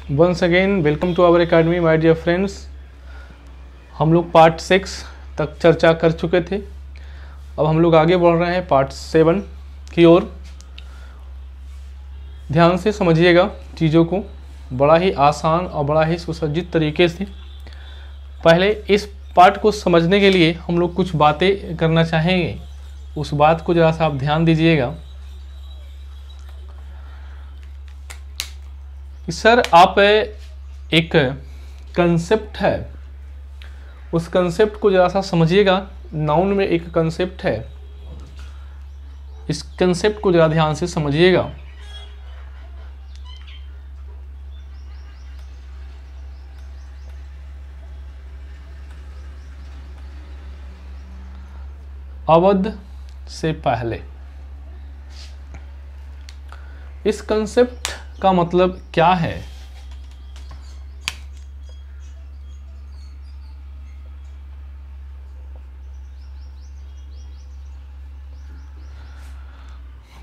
Once again welcome to our academy my dear friends. हम लोग part 6 तक चर्चा कर चुके थे। अब हम लोग आगे बढ़ रहे हैं पार्ट 7 की ओर। ध्यान से समझिएगा चीज़ों को, बड़ा ही आसान और बड़ा ही सुसज्जित तरीके से। पहले इस पार्ट को समझने के लिए हम लोग कुछ बातें करना चाहेंगे, उस बात को ज़रा सा आप ध्यान दीजिएगा। सर आप एक कंसेप्ट है, उस कंसेप्ट को ज़रा सा समझिएगा। नाउन में एक कंसेप्ट है, इस कंसेप्ट को ज़रा ध्यान से समझिएगा। अवध से पहले, इस कंसेप्ट का मतलब क्या है?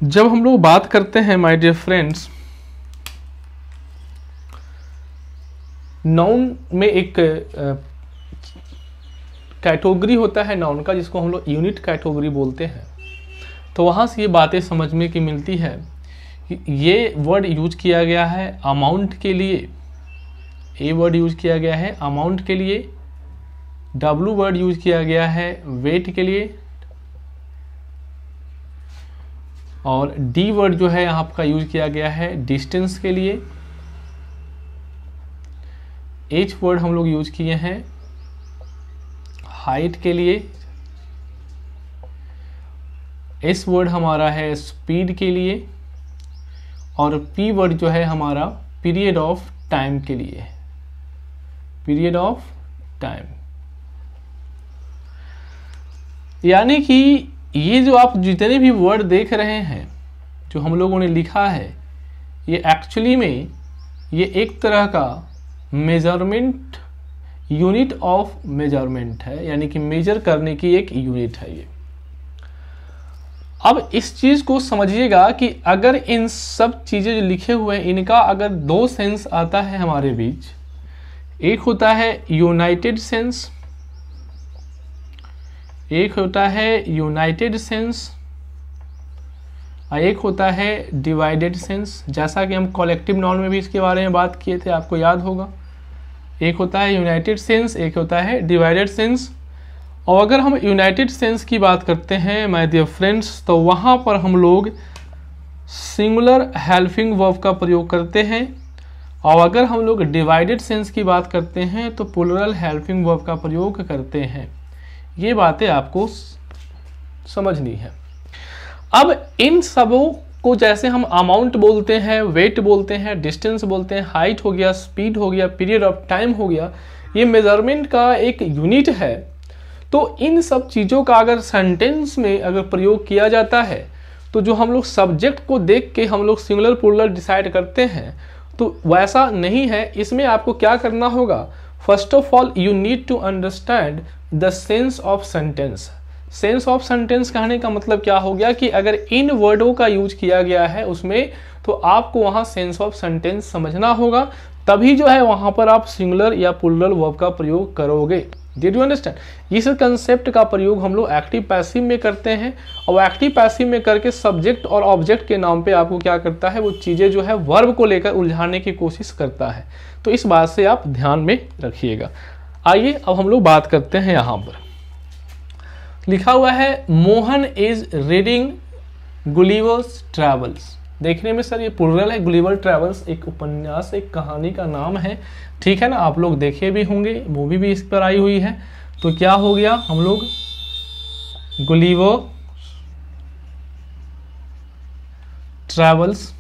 जब हम लोग बात करते हैं माय डियर फ्रेंड्स, नाउन में एक कैटेगरी होता है नाउन का, जिसको हम लोग यूनिट कैटेगरी बोलते हैं। तो वहाँ से ये बातें समझने की मिलती है कि ये वर्ड यूज किया गया है अमाउंट के लिए, ए वर्ड यूज किया गया है अमाउंट के लिए, डब्लू वर्ड यूज किया गया है वेट के लिए, और डी वर्ड जो है यहाँ का यूज किया गया है डिस्टेंस के लिए, एच वर्ड हम लोग यूज किए हैं हाइट के लिए, एस वर्ड हमारा है स्पीड के लिए, और पी वर्ड जो है हमारा पीरियड ऑफ टाइम के लिए, पीरियड ऑफ टाइम। यानी कि ये जो आप जितने भी वर्ड देख रहे हैं, जो हम लोगों ने लिखा है, ये एक्चुअली में ये एक तरह का मेजरमेंट, यूनिट ऑफ मेजरमेंट है, यानी कि मेजर करने की एक यूनिट है ये। अब इस चीज को समझिएगा कि अगर इन सब चीजें जो लिखे हुए हैं, इनका अगर दो सेंस आता है हमारे बीच, एक होता है यूनाइटेड सेंस, एक होता है यूनाइटेड सेंस, और एक होता है डिवाइडेड सेंस। जैसा कि हम कलेक्टिव नाउन में भी इसके बारे में बात किए थे, आपको याद होगा। एक होता है यूनाइटेड सेंस, एक होता है डिवाइडेड सेंस। और अगर हम यूनाइटेड सेंस की बात करते हैं माय डियर फ्रेंड्स, तो वहाँ पर हम लोग सिंगुलर हेल्पिंग वर्ब का प्रयोग करते हैं, और अगर हम लोग डिवाइडेड सेंस की बात करते हैं तो प्लूरल हेल्पिंग वर्ब का प्रयोग करते हैं। ये बातें आपको समझनी है। अब इन सबों को जैसे हम अमाउंट बोलते हैं, वेट बोलते हैं, डिस्टेंस बोलते हैं, हाइट हो गया, स्पीड हो गया, पीरियड ऑफ टाइम हो गया, ये मेजरमेंट का एक यूनिट है। तो इन सब चीज़ों का अगर सेंटेंस में अगर प्रयोग किया जाता है, तो जो हम लोग सब्जेक्ट को देख के हम लोग सिंगुलर प्लूरल डिसाइड करते हैं, तो वैसा नहीं है। इसमें आपको क्या करना होगा? First of all you need to understand the sense of sentence. Sense of sentence कहने का मतलब क्या हो गया कि अगर इन वर्डों का यूज किया गया है उसमें, तो आपको वहाँ सेंस ऑफ सेंटेंस समझना होगा, तभी जो है वहाँ पर आप सिंगुलर या प्लूरल वर्ब का प्रयोग करोगे। Did you understand? इस कंसेप्ट का प्रयोग हम लोग एक्टिव पैसिव में करते हैं, और एक्टिव पैसिव में करके सब्जेक्ट और ऑब्जेक्ट के नाम पे आपको क्या करता है, वो चीज़ें जो है वर्ब को लेकर उलझाने की कोशिश करता है। तो इस बात से आप ध्यान में रखिएगा। आइए अब हम लोग बात करते हैं। यहाँ पर लिखा हुआ है Mohan is reading Gulliver's travels. देखने में सर ये प्लूरल है, गुलिवर ट्रैवल्स एक उपन्यास, एक कहानी का नाम है, ठीक है ना। आप लोग देखे भी होंगे, मूवी भी इस पर आई हुई है। तो क्या हो गया, हम लोग गुलिवर ट्रैवल्स,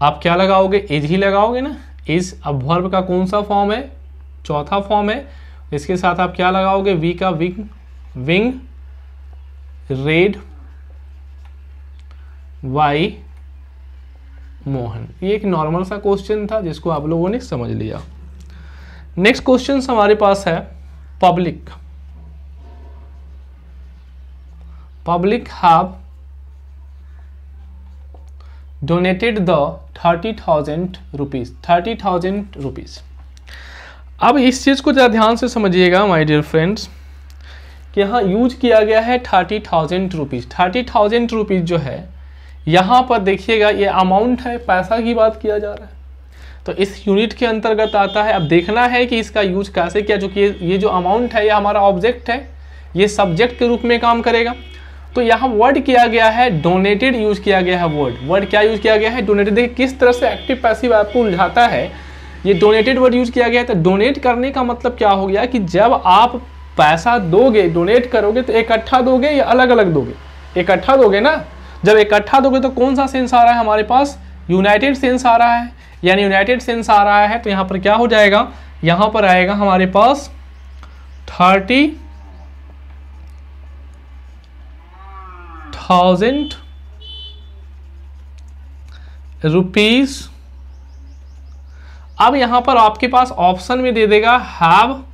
आप क्या लगाओगे? इज ही लगाओगे ना। इज अब वर्ब का कौन सा फॉर्म है? चौथा फॉर्म है। इसके साथ आप क्या लगाओगे? वी का wing, wing, red, by, Mohan. ये एक नॉर्मल सा क्वेश्चन था जिसको आप लोगों ने समझ लिया। नेक्स्ट क्वेश्चन हमारे पास है public. Public have donated the 30,000 rupees, 30,000 rupees. अब इस चीज़ को ज़रा ध्यान से समझिएगा माय डियर फ्रेंड्स कि यहाँ यूज किया गया है 30,000 रुपीज़। 30,000 रुपीज़ जो है यहाँ पर देखिएगा ये अमाउंट है, पैसा की बात किया जा रहा है, तो इस यूनिट के अंतर्गत आता है। अब देखना है कि इसका यूज कैसे किया, जो कि ये जो अमाउंट है ये हमारा ऑब्जेक्ट है, ये सब्जेक्ट के रूप में काम करेगा। तो यहाँ वर्ड किया गया है डोनेटेड, यूज किया गया है वर्ड क्या यूज किया गया है? डोनेटेड। देखिए किस तरह से एक्टिव पैसिव आपको उलझाता है, ये डोनेटेड वर्ड यूज किया गया है। तो डोनेट करने का मतलब क्या हो गया कि जब आप पैसा दोगे, डोनेट करोगे, तो इकट्ठा दोगे या अलग अलग दोगे? इकट्ठा दोगे ना। जब इकट्ठा दोगे तो कौन सा सेंस आ रहा है हमारे पास? यूनाइटेड सेंस आ रहा है। यानी यूनाइटेड सेंस आ रहा है तो यहाँ पर क्या हो जाएगा? यहाँ पर आएगा हमारे पास 30,000 रुपीज। अब यहां पर आपके पास ऑप्शन में दे देगा हैव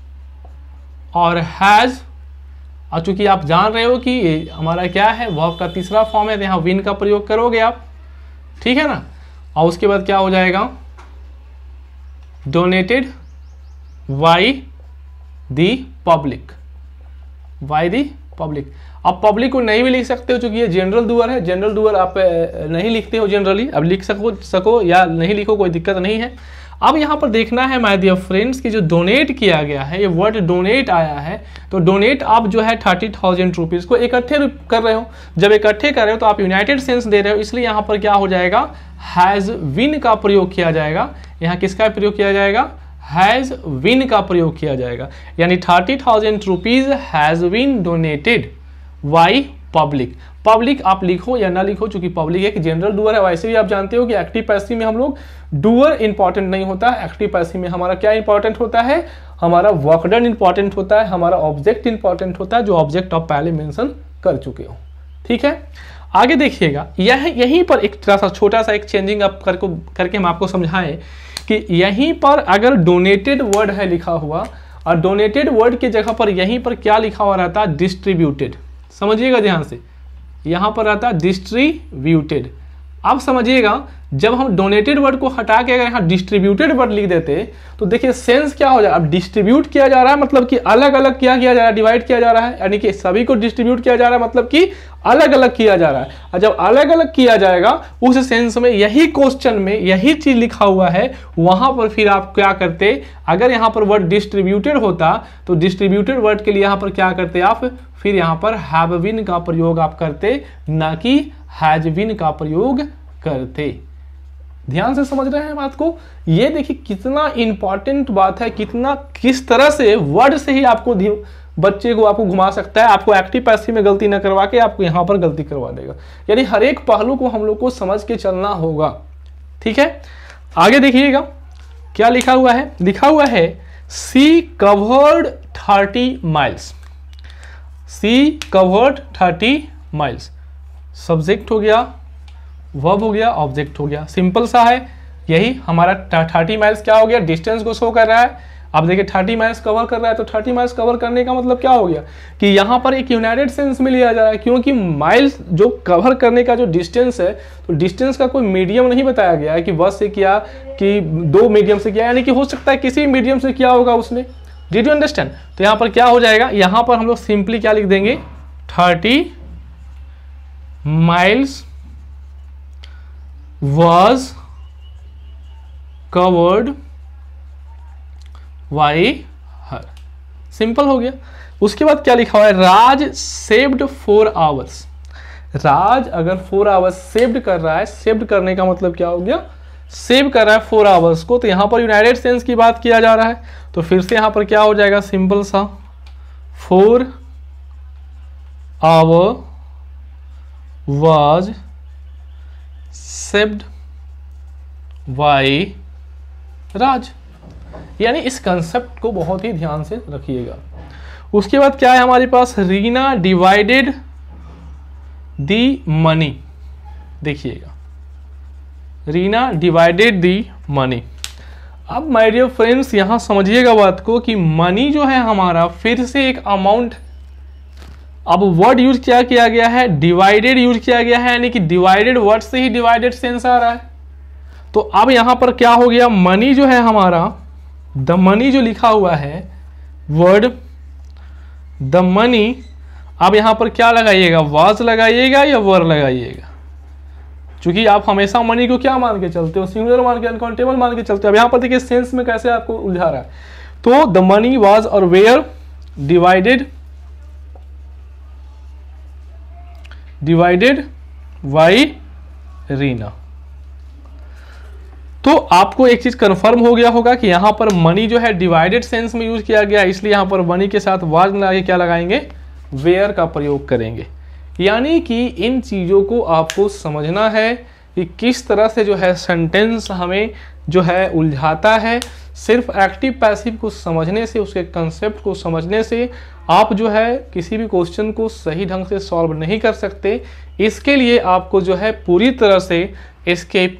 और हैज, और चूंकि आप जान रहे हो कि ये हमारा क्या है, वर्ब का तीसरा फॉर्म है, तो यहां विन का प्रयोग करोगे आप, ठीक है ना। और उसके बाद क्या हो जाएगा? Donated by the public, by the public. आप पब्लिक को नहीं भी लिख सकते हो, चूंकि ये जनरल डूअर है। जनरल डूअर आप नहीं लिखते हो जनरली, अब लिख सको या नहीं लिखो, कोई दिक्कत नहीं है। अब यहाँ पर देखना है माय डियर फ्रेंड्स कि जो डोनेट किया गया है, ये वर्ड डोनेट आया है, तो डोनेट आप जो है 30,000 रुपीज़ को इकट्ठे कर रहे हो। जब इकट्ठे कर रहे हो तो आप यूनाइटेड सेंस दे रहे हो, इसलिए यहाँ पर क्या हो जाएगा? हैज़ विन का प्रयोग किया जाएगा। यहाँ किसका प्रयोग किया जाएगा? हैज़ विन का प्रयोग किया जाएगा। यानी 30,000 rupees has win donated by public. Public आप लिखो या ना लिखो, चूंकि पब्लिक एक जनरल डूअर है। वैसे भी आप जानते हो कि एक्टिव पैसिव में हम लोग डूअर इंपॉर्टेंट नहीं होता, एक्टिव पैसिव में हमारा क्या इंपॉर्टेंट होता है? हमारा वर्क डन इंपॉर्टेंट होता है, हमारा ऑब्जेक्ट इंपॉर्टेंट होता है, जो ऑब्जेक्ट आप पहले मेंशन कर चुके हो, ठीक है। आगे देखिएगा, यहीं पर एक छोटा सा एक चेंजिंग आप करके हम आपको समझाएं कि यहीं पर अगर डोनेटेड वर्ड है लिखा हुआ, और डोनेटेड वर्ड की जगह पर यहीं पर क्या लिखा हुआ रहता है? डिस्ट्रीब्यूटेड। समझिएगा ध्यान से, यहां पर रहता है डिस्ट्रीब्यूटेड। अब समझिएगा, जब हम डोनेटेड वर्ड को हटा के अगर यहाँ डिस्ट्रीब्यूटेड वर्ड लिख देते तो देखिए सेंस क्या हो जाए? अब डिस्ट्रीब्यूट किया जा रहा है मतलब कि अलग अलग क्या किया जा रहा है? डिवाइड किया जा रहा है, यानी कि सभी को डिस्ट्रीब्यूट किया जा रहा है, मतलब कि अलग अलग किया जा रहा है। और जब अलग अलग किया जाएगा उस सेंस में, यही क्वेश्चन में यही चीज लिखा हुआ है, वहां पर फिर आप क्या करते? अगर यहाँ पर वर्ड डिस्ट्रीब्यूटेड होता तो डिस्ट्रीब्यूटेड वर्ड के लिए यहाँ पर क्या करते आप? फिर यहाँ पर हैव विन का प्रयोग आप करते, ना कि हैज विन का प्रयोग करते। ध्यान से समझ रहे हैं बात को? ये देखिए कितना इंपॉर्टेंट बात है, किस तरह से वर्ड से ही आपको बच्चे को आपको घुमा सकता है, आपको एक्टिव पैसिव में गलती न करवा के आपको यहां पर गलती करवा देगा। यानी हर एक पहलू को हम लोग को समझ के चलना होगा, ठीक है। आगे देखिएगा क्या लिखा हुआ है? लिखा हुआ है सी कवर्ड 30 माइल्स। सी कवर्ड 30 माइल्स। सब्जेक्ट हो गया, वर्ब हो गया, ऑब्जेक्ट हो गया, सिंपल सा है। यही हमारा 30 माइल्स क्या हो गया? डिस्टेंस को शो कर रहा है। अब देखिए 30 माइल्स कवर कर रहा है, तो 30 माइल्स कवर करने का मतलब क्या हो गया कि यहाँ पर एक यूनाइटेड सेंस में लिया जा रहा है, क्योंकि माइल्स जो कवर करने का जो डिस्टेंस है, तो डिस्टेंस का कोई मीडियम नहीं बताया गया है कि बस से किया कि 2 मीडियम से किया, यानी कि हो सकता है किसी मीडियम से किया होगा उसने। Did you understand? तो यहाँ पर क्या हो जाएगा? यहाँ पर हम लोग सिंपली क्या लिख देंगे? 30 miles was covered by her। Simple हो गया। उसके बाद क्या लिखा हुआ है? राज सेव्ड 4 आवर्स। राज अगर 4 आवर्स सेव्ड कर रहा है, सेव्ड करने का मतलब क्या हो गया? सेव कर रहा है 4 आवर्स को, तो यहां पर यूनाइटेड सेंस की बात किया जा रहा है, तो फिर से यहां पर क्या हो जाएगा? सिंपल सा 4 आवर was saved by राज। यानी इस कंसेप्ट को बहुत ही ध्यान से रखिएगा। उसके बाद क्या है हमारे पास? Reena divided the money. देखिएगा, रीना डिवाइडेड दी मनी। अब माय डियर फ्रेंड्स यहां समझिएगा बात को कि मनी जो है हमारा फिर से एक अमाउंट, अब वर्ड यूज क्या किया गया है, डिवाइडेड यूज किया गया है, यानी कि डिवाइडेड वर्ड से ही डिवाइडेड सेंस आ रहा है। तो अब यहां पर क्या हो गया, मनी जो है हमारा, द मनी जो लिखा हुआ है वर्ड द मनी, अब यहां पर क्या लगाइएगा, वाज लगाइएगा या वर लगाइएगा, क्योंकि आप हमेशा मनी को क्या मान के चलते हो, सिंगुलर मान के, अनकाउंटेबल मान के चलते हो। अब यहां पर देखिए सेंस में कैसे आपको उलझा रहा है। तो द मनी वाज और वेयर डिवाइडेड बाय रीना। तो आपको एक चीज कंफर्म हो गया होगा कि यहां पर मनी जो है डिवाइडेड सेंस में यूज किया गया, इसलिए यहां पर मनी के साथ वाज लगा के क्या लगाएंगे, वेयर का प्रयोग करेंगे। यानी कि इन चीजों को आपको समझना है कि किस तरह से जो है सेंटेंस हमें जो है उलझाता है। सिर्फ एक्टिव पैसिव को समझने से, उसके कंसेप्ट को समझने से आप जो है किसी भी क्वेश्चन को सही ढंग से सॉल्व नहीं कर सकते। इसके लिए आपको जो है पूरी तरह से इसके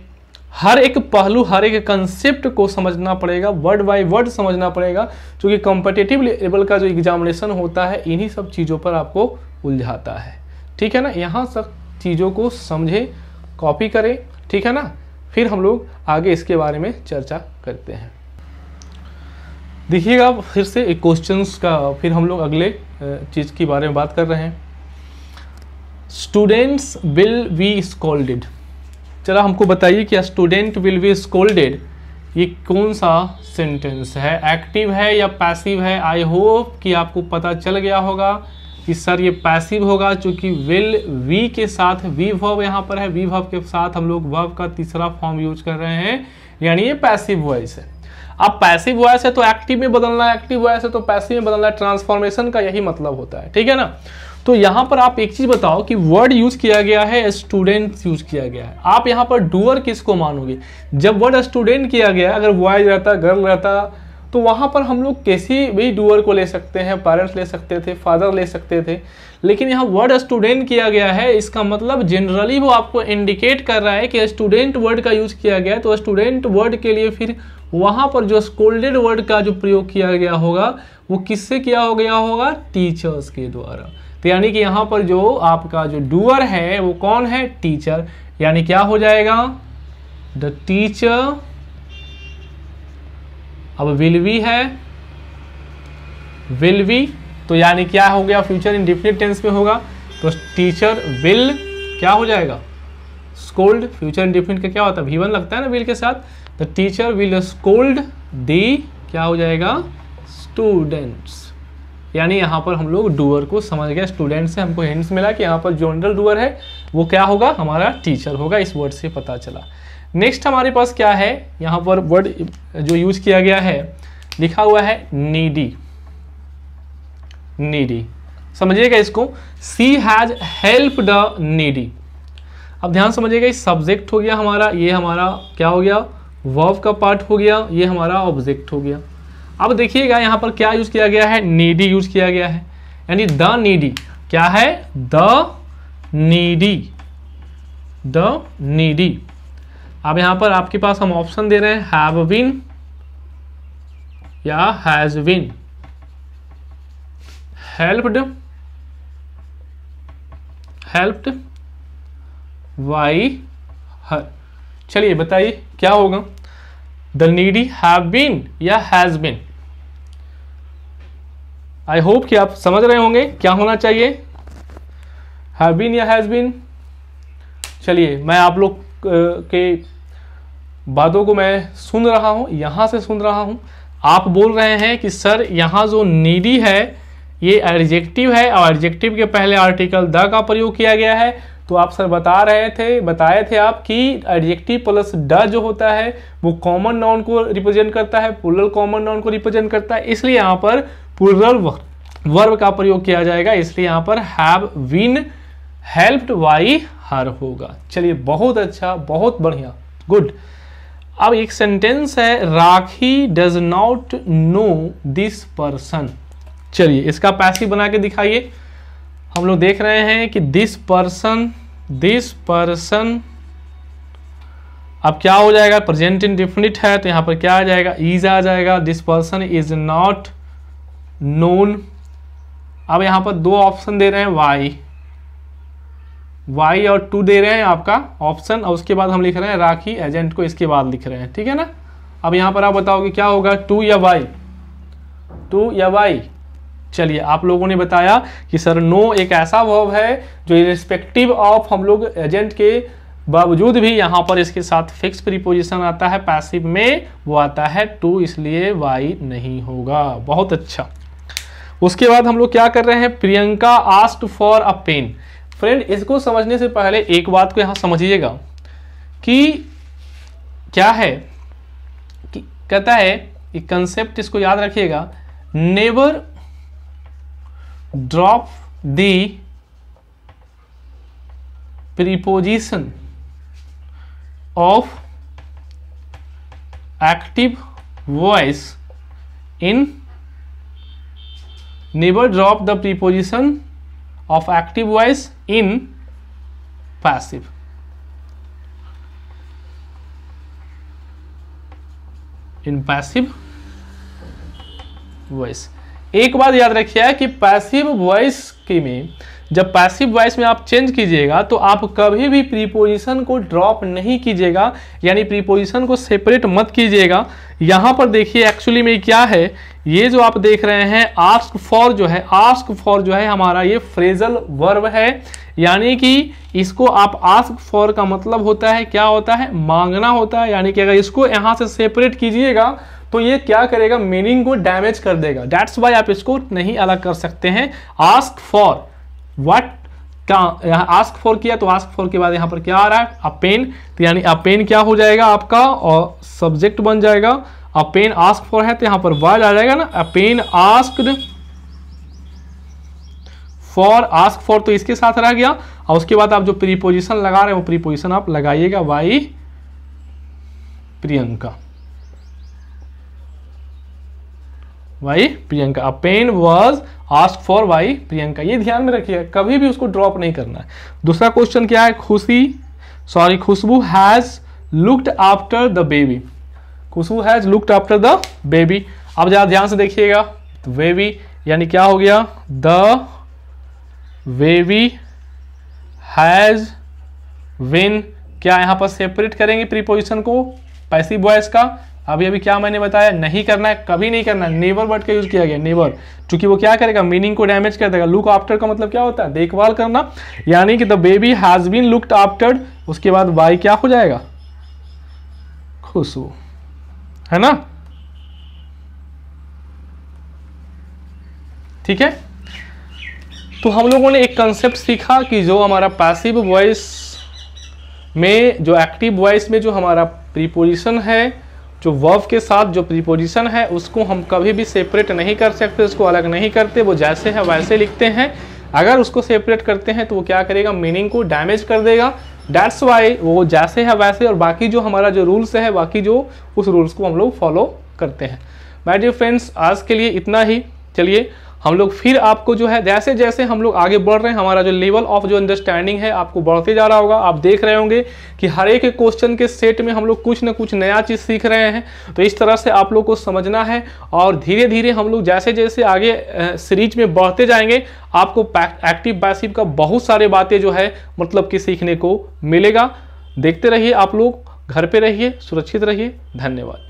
हर एक पहलू, हर एक कंसेप्ट को समझना पड़ेगा, वर्ड बाय वर्ड समझना पड़ेगा, क्योंकि कॉम्पिटिटिव लेवल का जो एग्जामिनेशन होता है इन्हीं सब चीज़ों पर आपको उलझाता है। ठीक है ना, यहाँ सब चीज़ों को समझे, कॉपी करें, ठीक है ना। फिर हम लोग आगे इसके बारे में चर्चा करते हैं। देखिएगा फिर से एक क्वेश्चंस का, फिर हम लोग अगले चीज़ के बारे में बात कर रहे हैं। Students will be scolded. चला हमको बताइए कि स्टूडेंट विल बी स्कोल्डेड ये कौन सा सेंटेंस है, एक्टिव है या पैसिव है। आई होप कि आपको पता चल गया होगा कि सर ये पैसिव होगा, क्योंकि विल वी के साथ वी वर्ब यहाँ पर है, वी वर्ब के साथ हम लोग वर्ब का तीसरा फॉर्म यूज कर रहे हैं, यानी ये पैसिव वॉइस है। अब पैसिव वॉइस है तो एक्टिव में बदलना है, एक्टिव वॉइस है तो पैसिव में बदलना है, ट्रांसफॉर्मेशन का यही मतलब होता है। ठीक है ना। तो यहाँ पर आप एक चीज बताओ कि वर्ड यूज किया गया है, स्टूडेंट्स यूज किया गया है, आप यहाँ पर डूअर किसको मानोगे। जब वर्ड स्टूडेंट किया गया, अगर बॉयज रहता, गर्ल रहता, तो वहां पर हम लोग किसी भी डूअर को ले सकते हैं, पेरेंट्स ले सकते थे, फादर ले सकते थे, लेकिन यहाँ वर्ड स्टूडेंट किया गया है, इसका मतलब जनरली वो आपको इंडिकेट कर रहा है कि स्टूडेंट वर्ड का यूज किया गया है। तो स्टूडेंट वर्ड के लिए फिर वहां पर जो स्कोल्डेड वर्ड का जो प्रयोग किया गया होगा वो किससे किया हो गया होगा, टीचर्स के द्वारा। तो यानी कि यहाँ पर जो आपका जो डूअर है वो कौन है, टीचर। यानी क्या हो जाएगा, द टीचर। अब विल बी है, विल बी, तो यानी क्या हो गया, फ्यूचर इंडेफिनिट टेंस में होगा, तो टीचर विल क्या हो जाएगा, स्कोल्ड। फ्यूचर इंडेफिनिट का क्या होता है, V1 लगता है ना विल के साथ, द टीचर विल स्कोल्ड दी क्या हो जाएगा, स्टूडेंट्स। यानी यहाँ पर हम लोग डूअर को समझ गए, स्टूडेंट से हमको हिंट्स मिला कि यहाँ पर जनरल डूअर है वो क्या होगा, हमारा टीचर होगा, इस वर्ड से पता चला। नेक्स्ट हमारे पास क्या है, यहाँ पर वर्ड जो यूज किया गया है, लिखा हुआ है नीडी। नीडी समझिएगा इसको, सी हैज हेल्प द नीडी। अब ध्यान समझिएगा, इस सब्जेक्ट हो गया हमारा, ये हमारा क्या हो गया, वर्ब का पार्ट हो गया, ये हमारा ऑब्जेक्ट हो गया। अब देखिएगा यहाँ पर क्या यूज किया गया है, नीडी यूज किया गया है, यानी द नीडी क्या है, द नीडी, द नीडी। अब यहाँ पर आपके पास हम ऑप्शन दे रहे हैं, हैव बीन या has been, helped, helped by her. चलिए बताइए क्या होगा, द नीडी हैव बीन या हैज बीन। आई होप कि आप समझ रहे होंगे क्या होना चाहिए, हैव बीन या हैज बीन। चलिए मैं आप लोग के बातों को मैं सुन रहा हूं, यहां से सुन रहा हूं। आप बोल रहे हैं कि सर यहां जो नीडी है ये एडजेक्टिव है और एडजेक्टिव के पहले आर्टिकल द का प्रयोग किया गया है। तो आप सर बताए थे आप कि एडजेक्टिव प्लस ड जो होता है वो कॉमन नाउन को रिप्रेजेंट करता है, प्लूरल कॉमन नाउन को रिप्रेजेंट करता है, इसलिए यहाँ पर प्लूरल वर्ब का प्रयोग किया जाएगा, इसलिए यहाँ पर have been helped by her होगा। चलिए बहुत अच्छा, बहुत बढ़िया, गुड। अब एक सेंटेंस है, Rakhi does not know this person. चलिए इसका पैसिव बना के दिखाइए। हम लोग देख रहे हैं कि दिस पर्सन अब क्या हो जाएगा, प्रेजेंट इंडेफिनिट है तो यहाँ पर क्या आ जाएगा, इज आ जाएगा। This person is not known अब यहाँ पर दो ऑप्शन दे रहे हैं वाई और टू दे रहे हैं आपका ऑप्शन, और उसके बाद हम लिख रहे हैं राखी एजेंट को इसके बाद लिख रहे हैं, ठीक है ना। अब यहाँ पर आप बताओ कि क्या होगा, टू या वाई। चलिए आप लोगों ने बताया कि सर नो एक ऐसा वर्ब है जो इर्रिस्पेक्टिव ऑफ हम लोग एजेंट के बावजूद भी यहाँ पर इसके साथ फिक्स प्रीपोजिशन आता है पैसिव में, वो आता है टू, इसलिए वाई नहीं होगा। बहुत अच्छा। उसके बाद हम लोग क्या कर रहे हैं, Priyanka asked for a pen. Friend इसको समझने से पहले एक बात को यहाँ समझिएगा कि क्या है कि कहता है एक कंसेप्ट, इसको याद रखिएगा, never drop the preposition of active voice in never drop the preposition of active voice in passive. in passive voice एक बात याद रखिए कि पैसिव वॉइस के में जब पैसिव वॉइस में आप चेंज कीजिएगा तो आप कभी भी प्रीपोजिशन को ड्रॉप नहीं कीजिएगा, यानी प्रीपोजिशन को सेपरेट मत कीजिएगा। यहाँ पर देखिए एक्चुअली में क्या है, ये जो आप देख रहे हैं आस्क फॉर जो है हमारा ये फ्रेजल वर्ब है, यानी कि इसको आप आस्क फॉर का मतलब होता है क्या होता है, मांगना होता है। यानी कि अगर इसको यहाँ से सेपरेट कीजिएगा तो ये क्या करेगा, मीनिंग को डैमेज कर देगा। दैट्स वाई आप इसको नहीं अलग कर सकते हैं। आस्क फॉर व्हाट का यहाँ आस्क फॉर किया तो आस्क फॉर के बाद यहाँ पर क्या आ रहा है, अ पेन, तो यानी अ पेन क्या हो जाएगा आपका और सब्जेक्ट बन जाएगा। अ पेन आस्क फॉर है तो यहाँ पर वर्ड आ जाएगा ना, a pen asked for, ask for तो इसके साथ रह गया, और उसके बाद आप जो प्रीपोजिशन लगा रहे हैं वो प्रीपोजिशन आप लगाइएगा by Priyanka, by Priyanka. A pen was asked for by Priyanka, ये ध्यान में रखिएगा, कभी भी उसको ड्रॉप नहीं करना है। दूसरा क्वेश्चन क्या है, Khushboo has looked after the baby. Khushboo has looked after the baby. अब जरा ध्यान से देखिएगा, तो बेबी यानी क्या हो गया, द बेबी हैज विन, क्या यहां पर सेपरेट करेंगे प्रीपोजिशन को पैसिव वॉइस का। अभी क्या मैंने बताया, नहीं करना है, कभी नहीं करना है। नेवर वर्ड का यूज किया गया, नेवर, क्योंकि वो क्या करेगा, मीनिंग को डैमेज कर देगा। लुक आफ्टर का मतलब क्या होता है, देखभाल करना, यानी कि the baby has been looked after, उसके बाद वाई क्या हो जाएगा, खुशबू, है ना। ठीक है, तो हम लोगों ने एक कंसेप्ट सीखा कि जो हमारा पैसिव वॉइस में, जो एक्टिव वॉइस में जो हमारा प्रीपोजिशन है, जो वर्ब के साथ जो प्रीपोजिशन है, उसको हम कभी भी सेपरेट नहीं कर सकते, उसको अलग नहीं करते, वो जैसे है वैसे लिखते हैं। अगर उसको सेपरेट करते हैं तो वो क्या करेगा, मीनिंग को डैमेज कर देगा। दैट्स वाई वो जैसे है वैसे, और बाकी जो हमारा जो रूल्स है, बाकी जो उस रूल्स को हम लोग फॉलो करते हैं। माय डियर फ्रेंड्स, आज के लिए इतना ही। चलिए हम लोग फिर आपको जो है, जैसे जैसे हम लोग आगे बढ़ रहे हैं, हमारा जो लेवल ऑफ जो अंडरस्टैंडिंग है आपको बढ़ते जा रहा होगा। आप देख रहे होंगे कि हर एक क्वेश्चन के सेट में हम लोग कुछ ना कुछ नया चीज़ सीख रहे हैं। तो इस तरह से आप लोग को समझना है, और धीरे धीरे हम लोग जैसे जैसे आगे सीरीज में बढ़ते जाएंगे, आपको एक्टिव पैसिव का बहुत सारे बातें जो है मतलब कि सीखने को मिलेगा। देखते रहिए, आप लोग घर पे रहिए, सुरक्षित रहिए। धन्यवाद।